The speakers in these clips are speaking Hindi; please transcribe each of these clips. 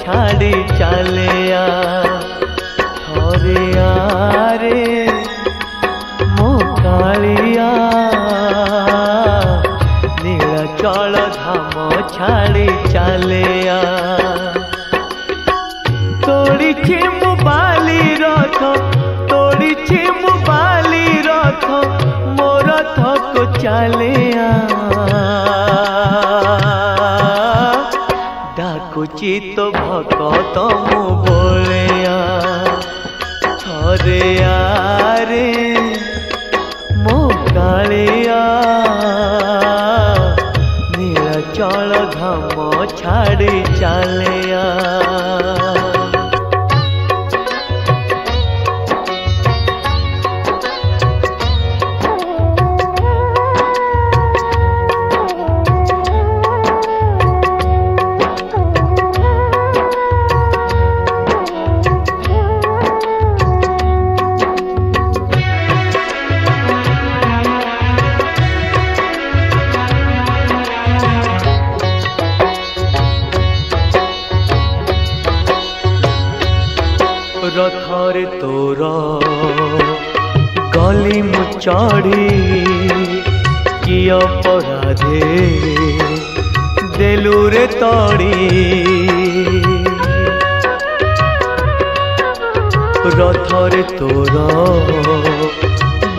छाड़ी चालिया थरे आरे मो कालिया नीलाचल धाम छाड़ी चालिया तोड़ी मु बाली रथ तोड़ी मु बाली रथ मो रथ को चालिया डाकुची तो भकत मु बोलिया थरे आरे मो कालिया नीलाचल धाम छाड़ी चालिया रथरे तोर गली मु चढ़ी कि अपराधे देलु रे तड़ी रथरे तोर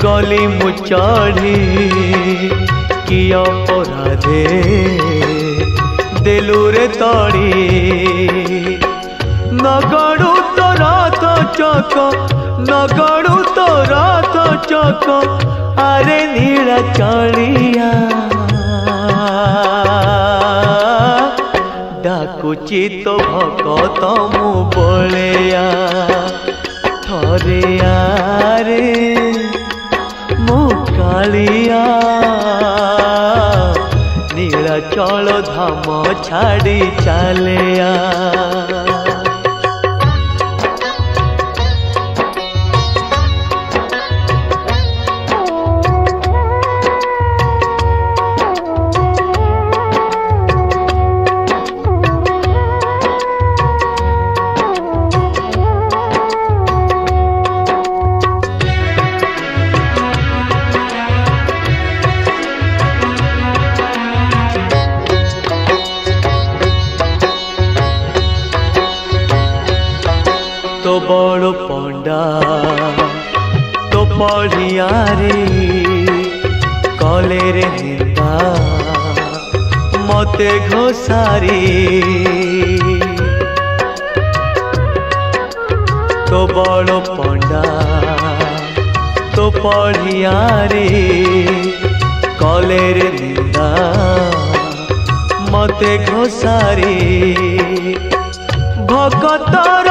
गली मु चढ़ी कि अपराधे देलु रे तड़ी नगड़ू तो रथ चक नगड़ू तो रथ चक अरे नीलाचलिया डाकुची तो भकत मु बोलिया थरे आरे मो कालिया नीलाचल धाम छाड़ी चालिया तो बड़ पंडा तो पढ़िया रे कले रे निंदा मते घोसारी तो बड़ पंडा तो पढ़िया रे कले रे निंदा मते घोसारी भकतर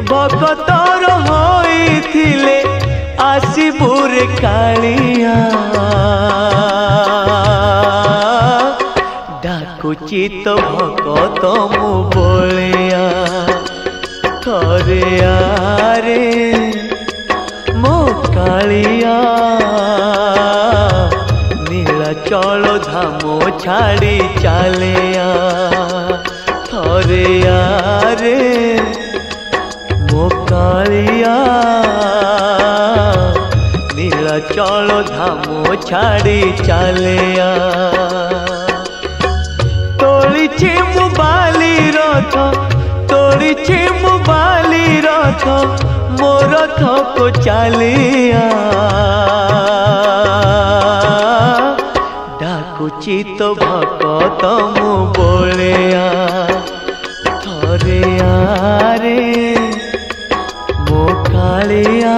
भकतर होइथिले आसिबुर कालिया डाकुची तो भकत मु बोलिया थरे आरे मो कालिया नीलाचल धाम छाड़ी चालिया थरे आरे मो कालिया नीलाचल धाम छाड़ी चालिया तोड़ी मु बाली रथ तोड़ी मु बाली रथ मो रथ को चालिया डाकुची तो भकत मु बोलिया थरे आरे मो कालिया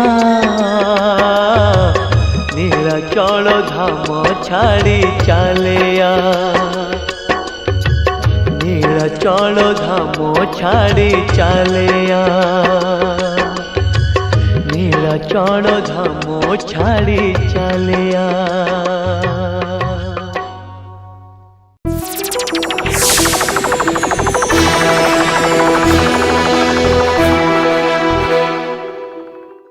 नीलाचल धाम छाड़ी चालिया नीलाचल धाम छाड़ी चालिया नीलाचल धाम छाड़ी चालिया।